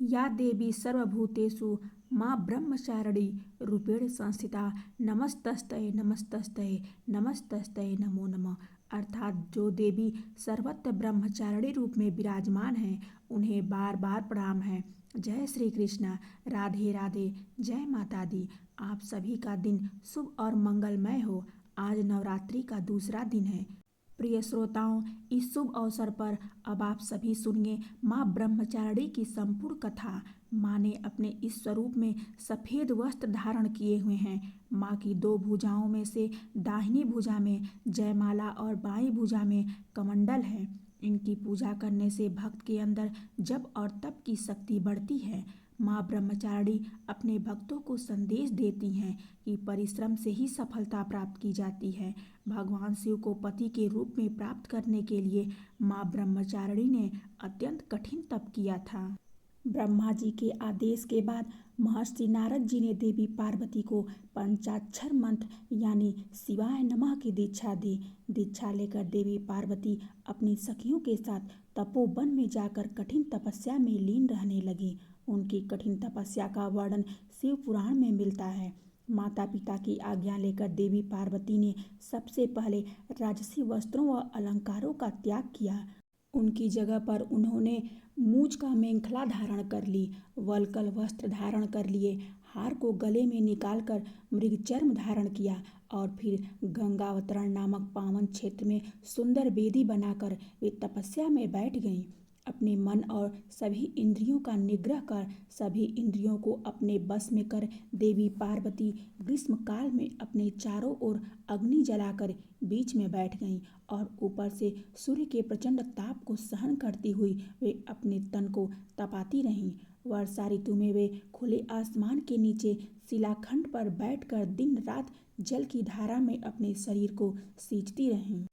या देवी सर्वभूतेषु मां ब्रह्मचारिणी रूपेण संस्थिता नमस्तस्तये नमस्तस्तये नमस्तस्तये नमो नमः। अर्थात जो देवी सर्वत्र ब्रह्मचारिणी रूप में विराजमान हैं उन्हें बार बार प्रणाम है। जय श्री कृष्णा। राधे राधे। जय माता दी। आप सभी का दिन शुभ और मंगलमय हो। आज नवरात्रि का दूसरा दिन है। प्रिय श्रोताओं, इस शुभ अवसर पर अब आप सभी सुनिए माँ ब्रह्मचारिणी की संपूर्ण कथा। माँ ने अपने इस स्वरूप में सफेद वस्त्र धारण किए हुए हैं। माँ की दो भुजाओं में से दाहिनी भुजा में जयमाला और बाईं भुजा में कमंडल है। इनकी पूजा करने से भक्त के अंदर जप और तप की शक्ति बढ़ती है। माँ ब्रह्मचारिणी अपने भक्तों को संदेश देती हैं कि परिश्रम से ही सफलता प्राप्त की जाती है। भगवान शिव को पति के रूप में प्राप्त करने के लिए माँ ब्रह्मचारिणी ने अत्यंत कठिन तप किया था। ब्रह्मा जी के आदेश के बाद महर्षि नारद जी ने देवी पार्वती को पंचाक्षर मंत्र यानी शिवाय नमः की दीक्षा दी। दीक्षा लेकर देवी पार्वती अपनी सखियों के साथ तपोवन में जाकर कठिन तपस्या में लीन रहने लगी। उनकी कठिन तपस्या का वर्णन शिव पुराण में मिलता है। माता पिता की आज्ञा लेकर देवी पार्वती ने सबसे पहले राजसी वस्त्रों व अलंकारों का त्याग किया। उनकी जगह पर उन्होंने मूंछ का मेंखला धारण कर ली, वल्कल वस्त्र धारण कर लिए, हार को गले में निकालकर मृगचर्म धारण किया और फिर गंगावतरण नामक पावन क्षेत्र में सुंदर वेदी बनाकर वे तपस्या में बैठ गईं। अपने मन और सभी इंद्रियों का निग्रह कर सभी इंद्रियों को अपने बस में कर देवी पार्वती ग्रीष्म काल में अपने चारों ओर अग्नि जलाकर बीच में बैठ गईं और ऊपर से सूर्य के प्रचंड ताप को सहन करती हुई वे अपने तन को तपाती रहीं। वर्षा ऋतु में वे खुले आसमान के नीचे शिलाखंड पर बैठकर दिन रात जल की धारा में अपने शरीर को सींचती रहीं।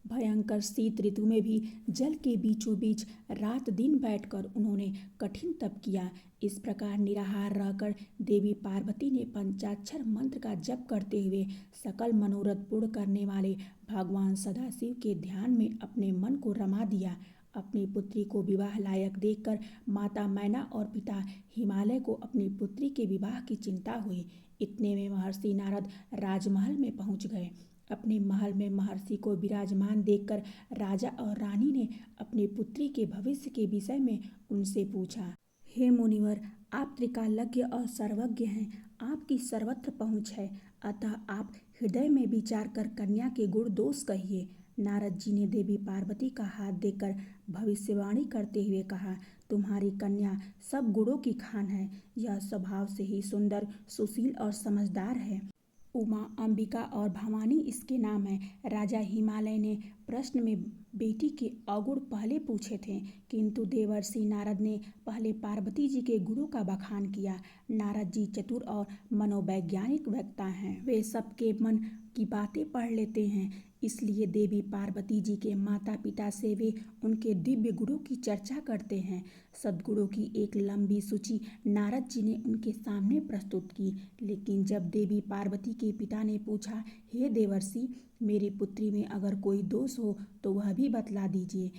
भयंकर शीत ऋतु में भी जल के बीचों बीच रात दिन बैठकर उन्होंने कठिन तप किया। इस प्रकार निराहार रहकर देवी पार्वती ने पंचाक्षर मंत्र का जप करते हुए सकल मनोरथ पूर्ण करने वाले भगवान सदाशिव के ध्यान में अपने मन को रमा दिया। अपनी पुत्री को विवाह लायक देखकर माता मैना और पिता हिमालय को अपनी पुत्री के विवाह की चिंता हुई। इतने में महर्षि नारद राजमहल में पहुंच गए। अपने महल में महर्षि को विराजमान देखकर राजा और रानी ने अपनी पुत्री के भविष्य के विषय में उनसे पूछा। हे मुनिवर, आप त्रिकालज्ञ और सर्वज्ञ हैं, आपकी सर्वत्र पहुँच है, अतः आप हृदय में विचार कर कन्या के गुण दोष कहिए। नारद जी ने देवी पार्वती का हाथ देकर भविष्यवाणी करते हुए कहा, तुम्हारी कन्या सब गुणों की खान है। यह स्वभाव से ही सुंदर, सुशील और समझदार है। उमा, अंबिका और भवानी इसके नाम है। राजा हिमालय ने प्रश्न में बेटी के अवगुण पहले पूछे थे, किंतु देवर्षि नारद ने पहले पार्वती जी के गुणों का बखान किया। नारद जी चतुर और मनोवैज्ञानिक वक्ता हैं। वे सबके मन की बातें पढ़ लेते हैं, इसलिए देवी पार्वती जी के माता पिता से वे उनके दिव्य गुणों की चर्चा करते हैं। सद्गुणों की एक लंबी सूची नारद जी ने उनके सामने प्रस्तुत की। लेकिन जब देवी पार्वती के पिता ने पूछा, हे देवर्षि, मेरी पुत्री में अगर कोई दोष हो तो वह भी बतला दीजिए।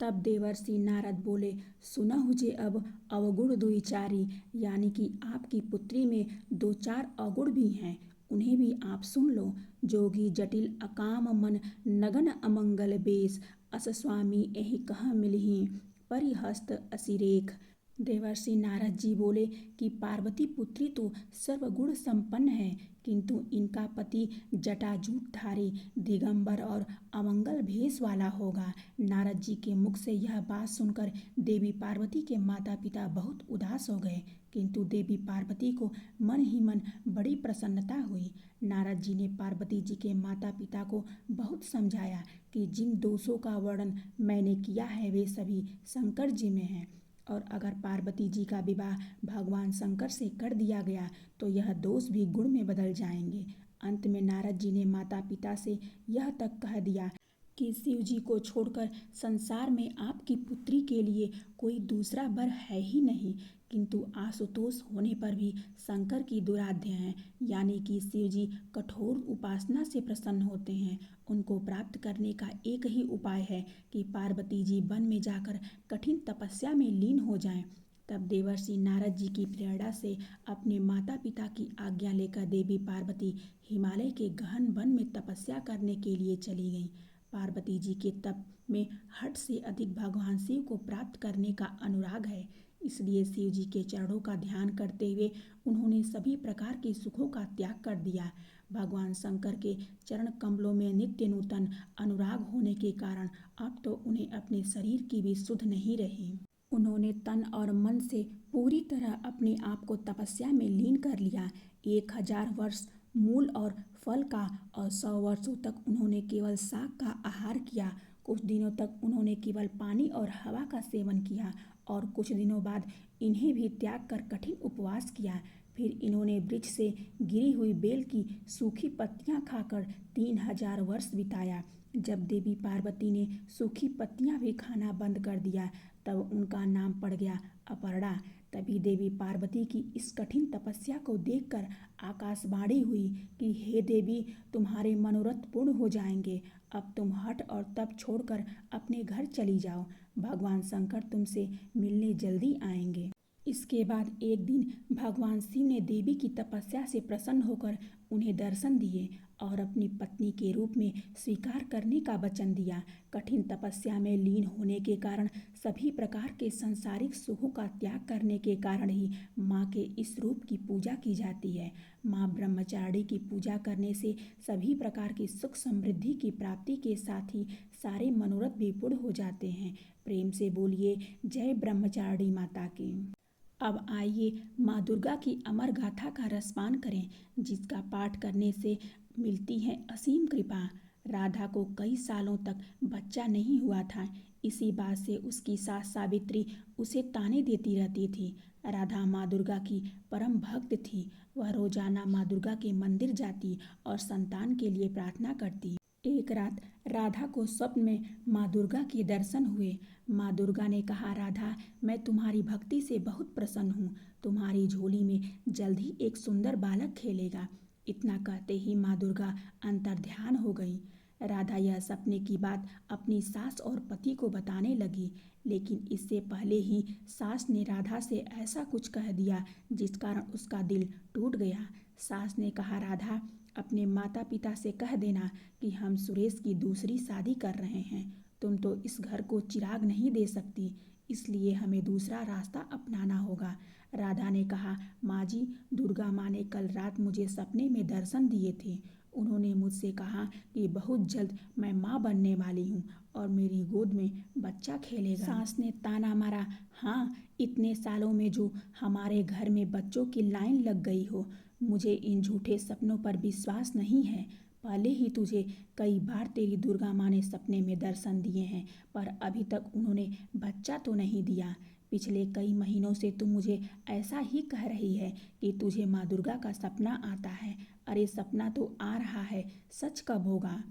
तब देवर्षि नारद बोले, सुनहु जे अब अवगुण दुई चारि, यानी कि आपकी पुत्री में दो चार अवगुण भी हैं, उन्हें भी आप सुन लो। जोगी जटिल अकाम मन नगन अमंगल बेश, अस स्वामी एहि कह मिलहि परिहस्त असिरेख। देवर्षि नारद जी बोले कि पार्वती पुत्री तो सर्वगुण संपन्न है, किंतु इनका पति जटाजूटधारी, दिगंबर और अमंगल भेष वाला होगा। नारद जी के मुख से यह बात सुनकर देवी पार्वती के माता पिता बहुत उदास हो गए, किंतु देवी पार्वती को मन ही मन बड़ी प्रसन्नता हुई। नारद जी ने पार्वती जी के माता पिता को बहुत समझाया कि जिन दोषों का वर्णन मैंने किया है वे सभी शंकर जी में हैं, और अगर पार्वती जी का विवाह भगवान शंकर से कर दिया गया तो यह दोष भी गुण में बदल जाएंगे। अंत में नारद जी ने माता पिता से यह तक कह दिया कि शिव जी को छोड़कर संसार में आपकी पुत्री के लिए कोई दूसरा वर है ही नहीं, किंतु आशुतोष होने पर भी शंकर की दुराध्य हैं, यानी कि शिव जी कठोर उपासना से प्रसन्न होते हैं। उनको प्राप्त करने का एक ही उपाय है कि पार्वती जी वन में जाकर कठिन तपस्या में लीन हो जाएं। तब देवर्षि नारद जी की प्रेरणा से अपने माता पिता की आज्ञा लेकर देवी पार्वती हिमालय के गहन वन में तपस्या करने के लिए चली गईं। पार्वती जी के तप में हट से अधिक भगवान शिव को प्राप्त करने का अनुराग है, इसलिए शिव जी के चरणों का ध्यान करते हुए उन्होंने सभी प्रकार के सुखों का त्याग कर दिया। भगवान शंकर के चरण कमलों में नित्य नूतन अनुराग होने के कारण अब तो उन्हें अपने शरीर की भी सुध नहीं रही। उन्होंने तन और मन से पूरी तरह अपने आप को तपस्या में लीन कर लिया। 1000 वर्ष मूल और फल का और 100 वर्षों तक उन्होंने केवल शाक का आहार किया। कुछ दिनों तक उन्होंने केवल पानी और हवा का सेवन किया और कुछ दिनों बाद इन्हें भी त्याग कर कठिन उपवास किया। फिर इन्होंने वृक्ष से गिरी हुई बेल की सूखी पत्तियां खाकर 3000 वर्ष बिताया। जब देवी पार्वती ने सूखी पत्तियां भी खाना बंद कर दिया तब उनका नाम पड़ गया अपर्णा। तभी देवी पार्वती की इस कठिन तपस्या को देखकर आकाशवाणी हुई कि हे देवी, तुम्हारे मनोरथ पूर्ण हो जाएंगे। अब तुम हठ और तप छोड़कर अपने घर चली जाओ। भगवान शंकर तुमसे मिलने जल्दी आएंगे। इसके बाद एक दिन भगवान शिव ने देवी की तपस्या से प्रसन्न होकर उन्हें दर्शन दिए और अपनी पत्नी के रूप में स्वीकार करने का वचन दिया। कठिन तपस्या में लीन होने के कारण सभी प्रकार के सांसारिक सुखों का त्याग करने के कारण ही माँ के इस रूप की पूजा की जाती है। माँ ब्रह्मचारिणी की पूजा करने से सभी प्रकार की सुख समृद्धि की प्राप्ति के साथ ही सारे मनोरथ भी पूर्ण हो जाते हैं। प्रेम से बोलिए जय ब्रह्मचारिणी माता की। अब आइए माँ दुर्गा की अमर गाथा का रसपान करें, जिसका पाठ करने से मिलती है असीम कृपा। राधा को कई सालों तक बच्चा नहीं हुआ था। इसी बात से उसकी सास सावित्री उसे ताने देती रहती थी। राधा माँ दुर्गा की परम भक्त थी। वह रोजाना माँ दुर्गा के मंदिर जाती और संतान के लिए प्रार्थना करती। एक रात राधा को स्वप्न में माँ दुर्गा के दर्शन हुए। माँ दुर्गा ने कहा, राधा, मैं तुम्हारी भक्ति से बहुत प्रसन्न हूँ। तुम्हारी झोली में जल्द ही एक सुंदर बालक खेलेगा। इतना कहते ही माँ दुर्गा अंतर्ध्यान हो गई। राधा यह सपने की बात अपनी सास और पति को बताने लगी, लेकिन इससे पहले ही सास ने राधा से ऐसा कुछ कह दिया जिस कारण उसका दिल टूट गया। सास ने कहा, राधा, अपने माता पिता से कह देना कि हम सुरेश की दूसरी शादी कर रहे हैं। तुम तो इस घर को चिराग नहीं दे सकती, इसलिए हमें दूसरा रास्ता अपनाना होगा। राधा ने कहा, माँ जी, दुर्गा माँ ने कल रात मुझे सपने में दर्शन दिए थे। उन्होंने मुझसे कहा कि बहुत जल्द मैं माँ बनने वाली हूँ और मेरी गोद में बच्चा खेलेगा। सास ने ताना मारा, हाँ, इतने सालों में जो हमारे घर में बच्चों की लाइन लग गई हो। मुझे इन झूठे सपनों पर विश्वास नहीं है। पहले ही तुझे कई बार तेरी दुर्गा माँ ने सपने में दर्शन दिए हैं, पर अभी तक उन्होंने बच्चा तो नहीं दिया। पिछले कई महीनों से तू मुझे ऐसा ही कह रही है कि तुझे माँ दुर्गा का सपना आता है। अरे सपना तो आ रहा है, सच कब होगा?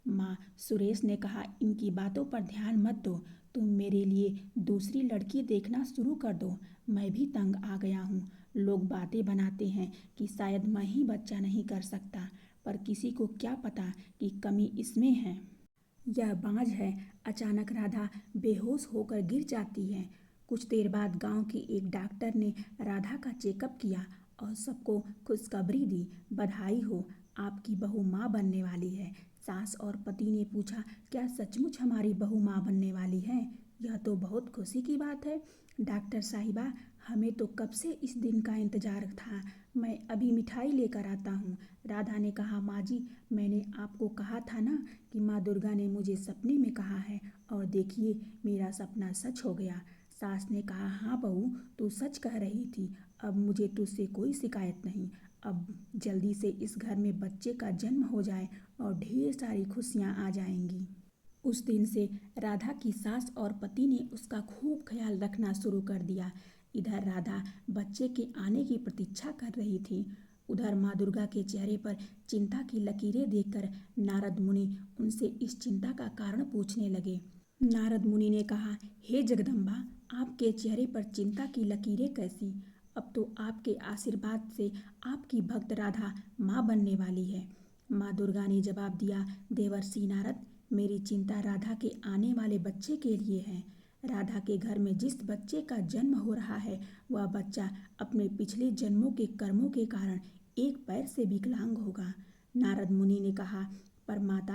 माँ सुरेश ने कहा, इनकी बातों पर ध्यान मत दो। तुम मेरे लिए दूसरी लड़की देखना शुरू कर दो। मैं भी तंग आ गया हूँ। लोग बातें बनाते हैं कि शायद मैं ही बच्चा नहीं कर सकता, पर किसी को क्या पता कि कमी इसमें है। यह बांझ है। अचानक राधा बेहोश होकर गिर जाती है। कुछ देर बाद गांव के एक डॉक्टर ने राधा का चेकअप किया और सबको खुशखबरी दी। बधाई हो, आपकी बहू माँ बनने वाली है। सास और पति ने पूछा, क्या सचमुच हमारी बहू माँ बनने वाली है? यह तो बहुत खुशी की बात है। डॉक्टर साहिबा, हमें तो कब से इस दिन का इंतजार था। मैं अभी मिठाई लेकर आता हूँ। राधा ने कहा, माँ जी, मैंने आपको कहा था ना कि माँ दुर्गा ने मुझे सपने में कहा है, और देखिए मेरा सपना सच हो गया। सास ने कहा, हाँ बहू, तू सच कह रही थी। अब मुझे तुझसे कोई शिकायत नहीं। अब जल्दी से इस घर में बच्चे का जन्म हो जाए और ढेर सारी खुशियाँ आ जाएंगी। उस दिन से राधा की सास और पति ने उसका खूब ख्याल रखना शुरू कर दिया। इधर राधा बच्चे के आने की प्रतीक्षा कर रही थी। उधर माँ दुर्गा के चेहरे पर चिंता की लकीरें देखकर नारद मुनि उनसे इस चिंता का कारण पूछने लगे। नारद मुनि ने कहा, हे जगदम्बा, आपके चेहरे पर चिंता की लकीरें कैसी? अब तो आपके आशीर्वाद से आपकी भक्त राधा माँ बनने वाली है। माँ दुर्गा ने जवाब दिया, देवर्षि नारद, मेरी चिंता राधा के आने वाले बच्चे के लिए है। राधा के घर में जिस बच्चे का जन्म हो रहा है वह बच्चा अपने पिछले जन्मों के कर्मों के कारण एक पैर से विकलांग होगा। नारद मुनि ने कहा, पर माता,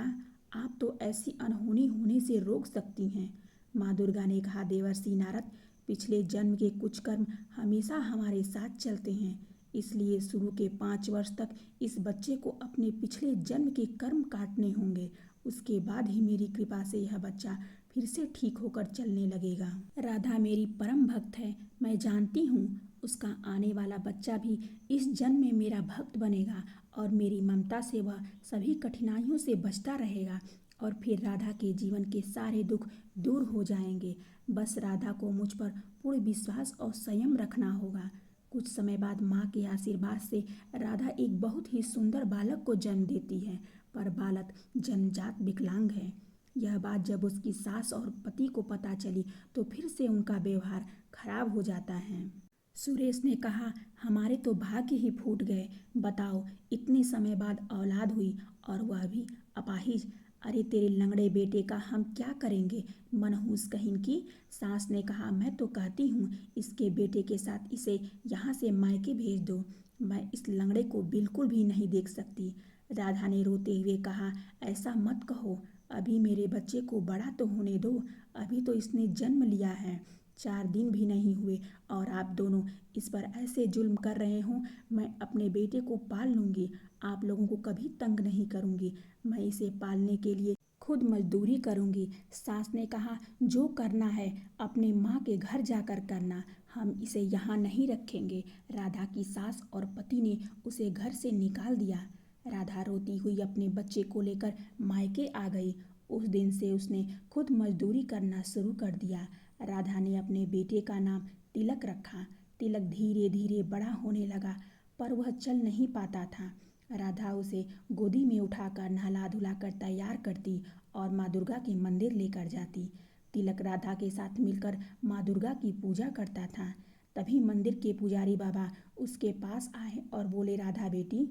आप तो ऐसी अनहोनी होने से रोक सकती हैं। माँ दुर्गा ने कहा, देवर्षि नारद, पिछले जन्म के कुछ कर्म हमेशा हमारे साथ चलते हैं, इसलिए शुरू के 5 वर्ष तक इस बच्चे को अपने पिछले जन्म के कर्म काटने होंगे। उसके बाद ही मेरी कृपा से यह बच्चा फिर से ठीक होकर चलने लगेगा। राधा मेरी परम भक्त है, मैं जानती हूँ उसका आने वाला बच्चा भी इस जन्म में मेरा भक्त बनेगा और मेरी ममता से वह सभी कठिनाइयों से बचता रहेगा और फिर राधा के जीवन के सारे दुख दूर हो जाएंगे। बस राधा को मुझ पर पूर्ण विश्वास और संयम रखना होगा। कुछ समय बाद माँ के आशीर्वाद से राधा एक बहुत ही सुंदर बालक को जन्म देती है, पर बालक जन्मजात विकलांग है। यह बात जब उसकी सास और पति को पता चली तो फिर से उनका व्यवहार खराब हो जाता है। सुरेश ने कहा, हमारे तो भाग्य ही फूट गए। बताओ, इतने समय बाद औलाद हुई और वह भी अपाहिज। अरे तेरे लंगड़े बेटे का हम क्या करेंगे, मनहूस कहीं की। सास ने कहा, मैं तो कहती हूँ इसके बेटे के साथ इसे यहाँ से मायके भेज दो। मैं इस लंगड़े को बिल्कुल भी नहीं देख सकती। राधा ने रोते हुए कहा, ऐसा मत कहो, अभी मेरे बच्चे को बड़ा तो होने दो। अभी तो इसने जन्म लिया है, 4 दिन भी नहीं हुए और आप दोनों इस पर ऐसे जुल्म कर रहे हो। मैं अपने बेटे को पाल लूँगी, आप लोगों को कभी तंग नहीं करूँगी। मैं इसे पालने के लिए खुद मजदूरी करूँगी। सास ने कहा, जो करना है अपने माँ के घर जाकर करना, हम इसे यहाँ नहीं रखेंगे। राधा की सास और पति ने उसे घर से निकाल दिया। राधा रोती हुई अपने बच्चे को लेकर मायके आ गई। उस दिन से उसने खुद मजदूरी करना शुरू कर दिया। राधा ने अपने बेटे का नाम तिलक रखा। तिलक धीरे धीरे बड़ा होने लगा, पर वह चल नहीं पाता था। राधा उसे गोदी में उठाकर नहला धुलाकर तैयार करती और माँ दुर्गा के मंदिर लेकर जाती। तिलक राधा के साथ मिलकर माँ दुर्गा की पूजा करता था। तभी मंदिर के पुजारी बाबा उसके पास आए और बोले, राधा बेटी,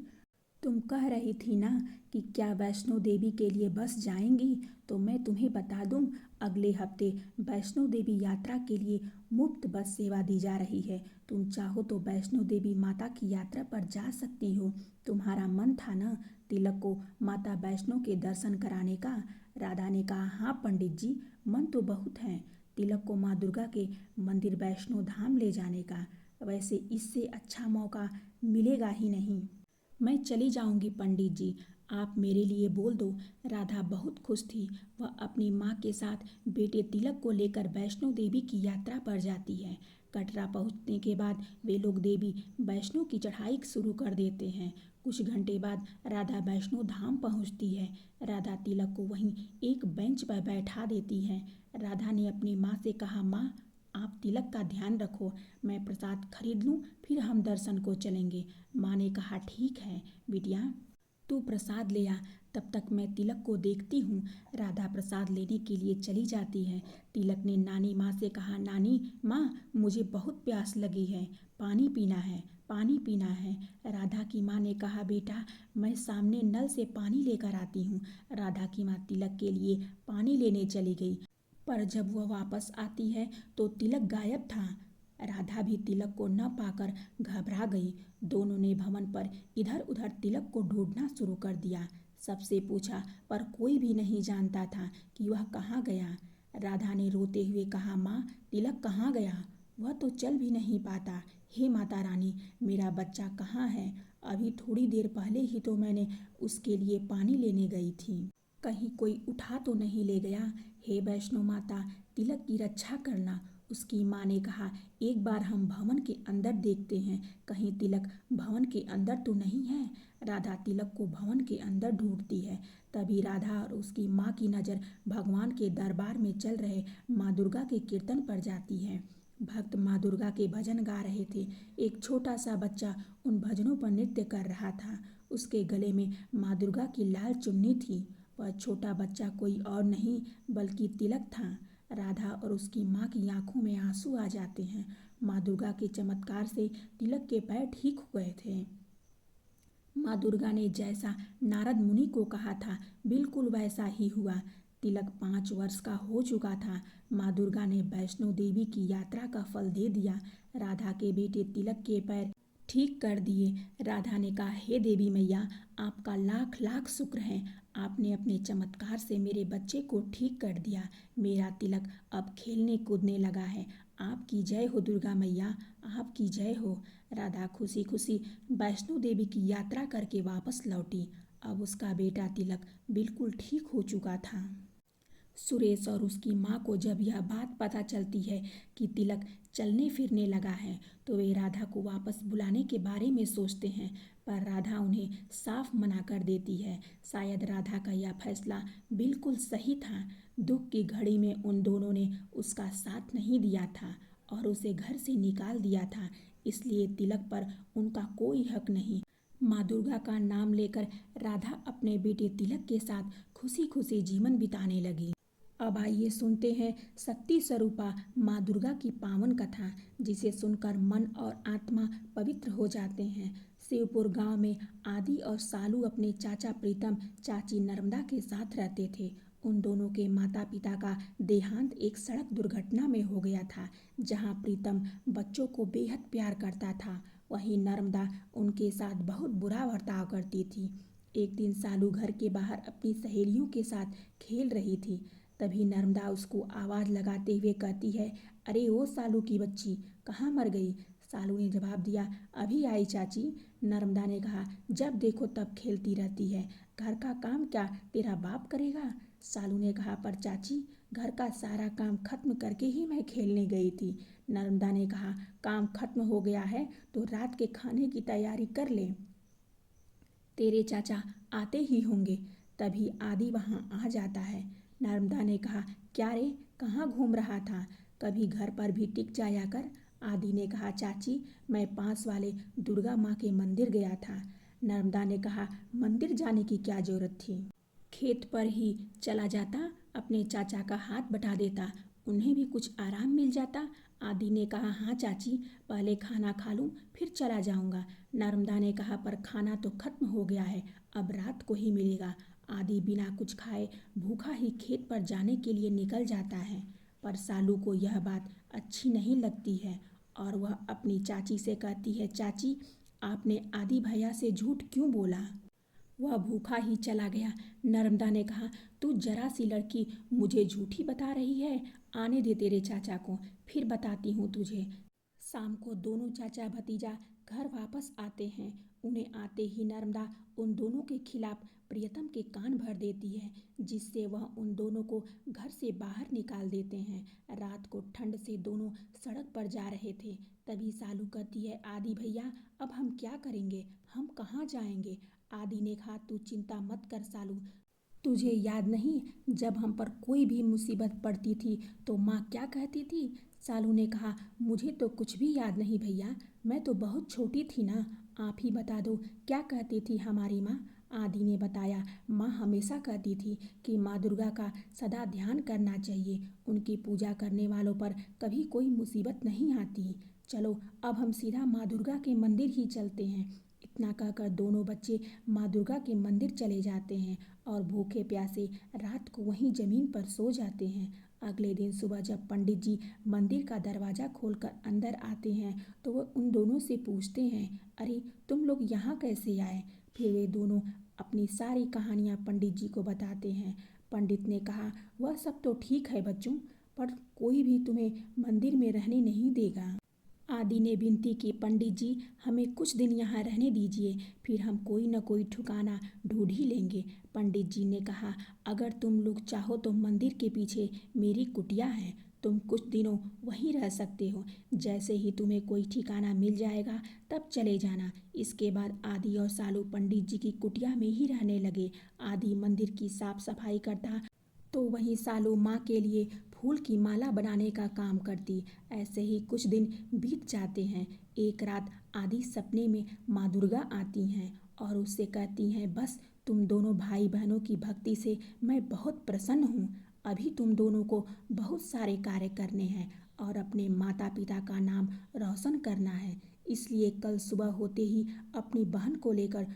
तुम कह रही थी ना कि क्या वैष्णो देवी के लिए बस जाएंगी, तो मैं तुम्हें बता दूं, अगले हफ्ते वैष्णो देवी यात्रा के लिए मुफ्त बस सेवा दी जा रही है। तुम चाहो तो वैष्णो देवी माता की यात्रा पर जा सकती हो। तुम्हारा मन था ना तिलक को माता वैष्णो के दर्शन कराने का। राधा ने कहा, हाँ पंडित जी, मन तो बहुत है तिलक को माँ दुर्गा के मंदिर वैष्णो धाम ले जाने का। वैसे इससे अच्छा मौका मिलेगा ही नहीं। मैं चली जाऊंगी पंडित जी, आप मेरे लिए बोल दो। राधा बहुत खुश थी। वह अपनी माँ के साथ बेटे तिलक को लेकर वैष्णो देवी की यात्रा पर जाती है। कटरा पहुँचने के बाद वे लोग देवी वैष्णो की चढ़ाई शुरू कर देते हैं। कुछ घंटे बाद राधा वैष्णो धाम पहुँचती है। राधा तिलक को वहीं एक बेंच पर बैठा देती है। राधा ने अपनी माँ से कहा, माँ, आप तिलक का ध्यान रखो, मैं प्रसाद खरीद लूँ, फिर हम दर्शन को चलेंगे। माँ ने कहा, ठीक है बिटिया, तू प्रसाद ले आ, तब तक मैं तिलक को देखती हूँ। राधा प्रसाद लेने के लिए चली जाती है। तिलक ने नानी माँ से कहा, नानी माँ, मुझे बहुत प्यास लगी है, पानी पीना है, पानी पीना है। राधा की माँ ने कहा, बेटा, मैं सामने नल से पानी लेकर आती हूँ। राधा की माँ तिलक के लिए पानी लेने चली गई, पर जब वह वापस आती है तो तिलक गायब था। राधा भी तिलक को न पाकर घबरा गई। दोनों ने भवन पर इधर उधर तिलक को ढूंढना शुरू कर दिया। सबसे पूछा, पर कोई भी नहीं जानता था कि वह कहाँ गया। राधा ने रोते हुए कहा, माँ, तिलक कहाँ गया? वह तो चल भी नहीं पाता। हे माता रानी, मेरा बच्चा कहाँ है? अभी थोड़ी देर पहले ही तो मैंने उसके लिए पानी लेने गई थी, कहीं कोई उठा तो नहीं ले गया? हे वैष्णो माता, तिलक की रक्षा करना। उसकी माँ ने कहा, एक बार हम भवन के अंदर देखते हैं, कहीं तिलक भवन के अंदर तो नहीं है। राधा तिलक को भवन के अंदर ढूंढती है। तभी राधा और उसकी माँ की नज़र भगवान के दरबार में चल रहे माँ दुर्गा के कीर्तन पर जाती है। भक्त माँ दुर्गा के भजन गा रहे थे। एक छोटा सा बच्चा उन भजनों पर नृत्य कर रहा था। उसके गले में माँ दुर्गा की लाल चुन्नी थी। वह छोटा बच्चा कोई और नहीं बल्कि तिलक था। राधा और उसकी माँ की आंखों में आंसू आ जाते हैं। माँ दुर्गा के चमत्कार से तिलक के पैर ठीक हो गए थे। माँ दुर्गा ने जैसा नारद मुनि को कहा था, बिल्कुल वैसा ही हुआ। तिलक 5 वर्ष का हो चुका था। माँ दुर्गा ने वैष्णो देवी की यात्रा का फल दे दिया। राधा के बेटे तिलक के पैर ठीक कर दिए। राधा ने कहा, हे देवी मैया, आपका लाख लाख शुक्र है। आपने अपने चमत्कार से मेरे बच्चे को ठीक कर दिया। मेरा तिलक अब खेलने कूदने लगा है। आपकी जय हो दुर्गा मैया, आपकी जय हो। राधा खुशी खुशी वैष्णो देवी की यात्रा करके वापस लौटी। अब उसका बेटा तिलक बिल्कुल ठीक हो चुका था। सुरेश और उसकी माँ को जब यह बात पता चलती है कि तिलक चलने फिरने लगा है, तो वे राधा को वापस बुलाने के बारे में सोचते हैं, पर राधा उन्हें साफ मना कर देती है। शायद राधा का यह फैसला बिल्कुल सही था। दुख की घड़ी में उन दोनों ने उसका साथ नहीं दिया था और उसे घर से निकाल दिया था, इसलिए तिलक पर उनका कोई हक नहीं। माँ दुर्गा का नाम लेकर राधा अपने बेटे तिलक के साथ खुशी खुशी जीवन बिताने लगी। अब आइए सुनते हैं शक्ति स्वरूपा माँ दुर्गा की पावन कथा, जिसे सुनकर मन और आत्मा पवित्र हो जाते हैं। शिवपुर गांव में आदि और सालू अपने चाचा प्रीतम, चाची नर्मदा के साथ रहते थे। उन दोनों के माता पिता का देहांत एक सड़क दुर्घटना में हो गया था। जहां प्रीतम बच्चों को बेहद प्यार करता था, वहीं नर्मदा उनके साथ बहुत बुरा बर्ताव करती थी। एक दिन सालू घर के बाहर अपनी सहेलियों के साथ खेल रही थी। तभी नर्मदा उसको आवाज़ लगाते हुए कहती है, अरे ओ सालू की बच्ची, कहाँ मर गई? सालू ने जवाब दिया, अभी आई चाची। नर्मदा ने कहा, जब देखो तब खेलती रहती है, घर का काम क्या तेरा बाप करेगा? सालू ने कहा, पर चाची, घर का सारा काम खत्म करके ही मैं खेलने गई थी। नर्मदा ने कहा, काम खत्म हो गया है तो रात के खाने की तैयारी कर ले, तेरे चाचा आते ही होंगे। तभी आदि वहां आ जाता है। नर्मदा ने कहा, क्या रे, कहाँ घूम रहा था? कभी घर पर भी टिक जाया कर। आदि ने कहा, चाची, मैं पास वाले दुर्गा माँ के मंदिर गया था। नर्मदा ने कहा, मंदिर जाने की क्या जरूरत थी? खेत पर ही चला जाता, अपने चाचा का हाथ बटा देता, उन्हें भी कुछ आराम मिल जाता। आदि ने कहा, हाँ चाची, पहले खाना खा लूँ फिर चला जाऊंगा। नर्मदा ने कहा, पर खाना तो खत्म हो गया है, अब रात को ही मिलेगा। आदि बिना कुछ खाए भूखा ही खेत पर जाने के लिए निकल जाता है। पर सालू को यह बात अच्छी नहीं लगती है और वह अपनी चाची से कहती है, चाची, आपने आदि भैया से झूठ क्यों बोला? वह भूखा ही चला गया। नर्मदा ने कहा, तू जरा सी लड़की मुझे झूठी बता रही है। आने दे तेरे चाचा को, फिर बताती हूँ तुझे। शाम को दोनों चाचा भतीजा घर वापस आते हैं। उन्हें आते ही नर्मदा उन दोनों के खिलाफ प्रियतम के कान भर देती है, जिससे वह उन दोनों को घर से बाहर निकाल देते हैं। रात को ठंड से दोनों सड़क पर जा रहे थे। तभी सालू कहती है, आदि भैया, अब हम क्या करेंगे, हम कहाँ जाएंगे? आदि ने कहा, तू चिंता मत कर सालू, तुझे याद नहीं जब हम पर कोई भी मुसीबत पड़ती थी तो माँ क्या कहती थी? सालू ने कहा, मुझे तो कुछ भी याद नहीं भैया, मैं तो बहुत छोटी थी ना, आप ही बता दो क्या कहती थी हमारी माँ? आदि ने बताया, माँ हमेशा कहती थी कि माँ दुर्गा का सदा ध्यान करना चाहिए, उनकी पूजा करने वालों पर कभी कोई मुसीबत नहीं आती। चलो अब हम सीधा माँ दुर्गा के मंदिर ही चलते हैं। इतना कहकर दोनों बच्चे माँ दुर्गा के मंदिर चले जाते हैं और भूखे प्यासे रात को वहीं जमीन पर सो जाते हैं। अगले दिन सुबह जब पंडित जी मंदिर का दरवाज़ा खोलकर अंदर आते हैं तो वो उन दोनों से पूछते हैं, अरे तुम लोग यहाँ कैसे आए? फिर वे दोनों अपनी सारी कहानियाँ पंडित जी को बताते हैं। पंडित ने कहा, वह सब तो ठीक है बच्चों, पर कोई भी तुम्हें मंदिर में रहने नहीं देगा। आदि ने विनती की, पंडित जी, हमें कुछ दिन यहाँ रहने दीजिए, फिर हम कोई न कोई ठिकाना ढूंढ ही लेंगे। पंडित जी ने कहा, अगर तुम लोग चाहो तो मंदिर के पीछे मेरी कुटिया है, तुम कुछ दिनों वहीं रह सकते हो। जैसे ही तुम्हें कोई ठिकाना मिल जाएगा तब चले जाना। इसके बाद आदि और सालू पंडित जी की कुटिया में ही रहने लगे। आदि मंदिर की साफ सफाई करता तो वहीं सालू माँ के लिए फूल की माला बनाने का काम करती। ऐसे ही कुछ दिन बीत जाते हैं। एक रात आदि सपने में माँ दुर्गा आती हैं और उससे कहती हैं, बस तुम दोनों भाई बहनों की भक्ति से मैं बहुत प्रसन्न हूँ। अभी तुम दोनों को बहुत सारे कार्य करने हैं और अपने माता पिता का नाम रोशन करना है, इसलिए कल सुबह होते ही अपनी बहन को लेकर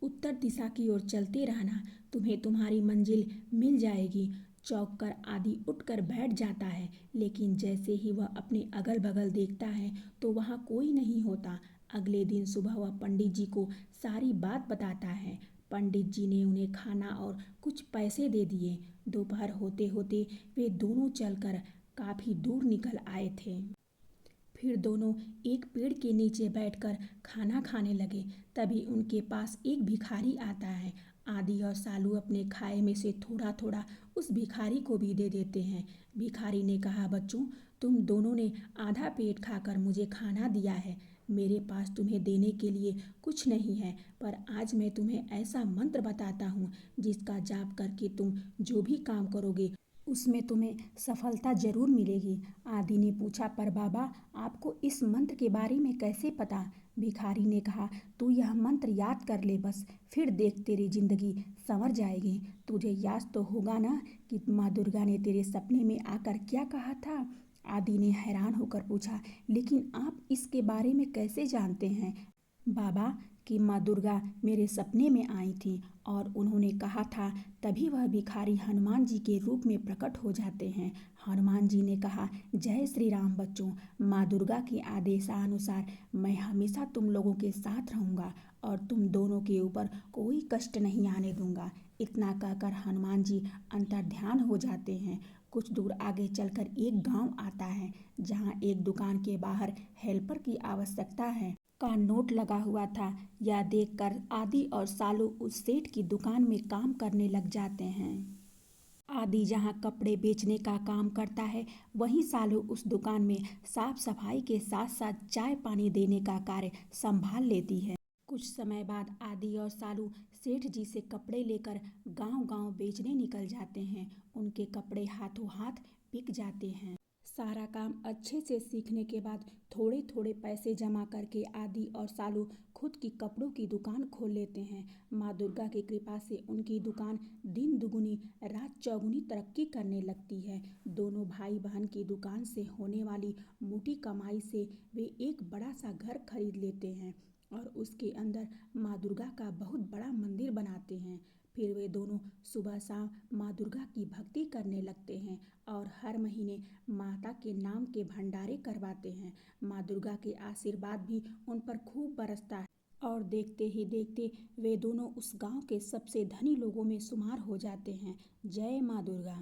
उत्तर दिशा की ओर चलते रहना, तुम्हें तुम्हारी मंजिल मिल जाएगी। चौंक कर आदि उठकर बैठ जाता है, लेकिन जैसे ही वह अपने अगल बगल देखता है तो वहाँ कोई नहीं होता। अगले दिन सुबह वह पंडित जी को सारी बात बताता है। पंडित जी ने उन्हें खाना और कुछ पैसे दे दिए। दोपहर होते होते वे दोनों चलकर काफी दूर निकल आए थे। फिर दोनों एक पेड़ के नीचे बैठकर खाना खाने लगे। तभी उनके पास एक भिखारी आता है। आदि और सालू अपने खाए में से थोड़ा थोड़ा उस भिखारी को भी दे देते हैं। भिखारी ने कहा, बच्चों, तुम दोनों ने आधा पेट खाकर मुझे खाना दिया है। मेरे पास तुम्हें देने के लिए कुछ नहीं है, पर आज मैं तुम्हें ऐसा मंत्र बताता हूँ जिसका जाप करके तुम जो भी काम करोगे उसमें तुम्हें सफलता जरूर मिलेगी। आदि ने पूछा, पर बाबा, आपको इस मंत्र के बारे में कैसे पता? भिखारी ने कहा, तू यह मंत्र याद कर ले बस, फिर देख तेरी जिंदगी संवर जाएगी। तुझे याद तो होगा ना कि माँ दुर्गा ने तेरे सपने में आकर क्या कहा था? आदि ने हैरान होकर पूछा, लेकिन आप इसके बारे में कैसे जानते हैं? बाबा, कि माँ दुर्गा मेरे सपने में आई थी और उन्होंने कहा था। तभी वह भिखारी हनुमान जी के रूप में प्रकट हो जाते हैं। हनुमान जी ने कहा, जय श्री राम बच्चों, माँ दुर्गा के आदेशानुसार मैं हमेशा तुम लोगों के साथ रहूँगा और तुम दोनों के ऊपर कोई कष्ट नहीं आने दूंगा। इतना कहकर हनुमान जी अंतर्ध्यान हो जाते हैं। कुछ दूर आगे चलकर एक गांव आता है जहां एक दुकान के बाहर हेल्पर की आवश्यकता है का नोट लगा हुआ था। यह देखकर आदि और सालू उस सेठ की दुकान में काम करने लग जाते हैं। आदि जहां कपड़े बेचने का काम करता है, वहीं सालू उस दुकान में साफ सफाई के साथ साथ चाय पानी देने का कार्य संभाल लेती है। कुछ समय बाद आदि और सालू सेठ जी से कपड़े लेकर गांव-गांव बेचने निकल जाते हैं। उनके कपड़े हाथों हाथ बिक जाते हैं। सारा काम अच्छे से सीखने के बाद थोड़े थोड़े पैसे जमा करके आदि और सालू खुद की कपड़ों की दुकान खोल लेते हैं। माँ दुर्गा की कृपा से उनकी दुकान दिन दुगुनी रात चौगुनी तरक्की करने लगती है। दोनों भाई बहन की दुकान से होने वाली मोटी कमाई से वे एक बड़ा सा घर खरीद लेते हैं और उसके अंदर माँ दुर्गा का बहुत बड़ा मंदिर बनाते हैं। फिर वे दोनों सुबह शाम माँ दुर्गा की भक्ति करने लगते हैं और हर महीने माता के नाम के भंडारे करवाते हैं। माँ दुर्गा के आशीर्वाद भी उन पर खूब बरसता है और देखते ही देखते वे दोनों उस गांव के सबसे धनी लोगों में शुमार हो जाते हैं। जय माँ दुर्गा।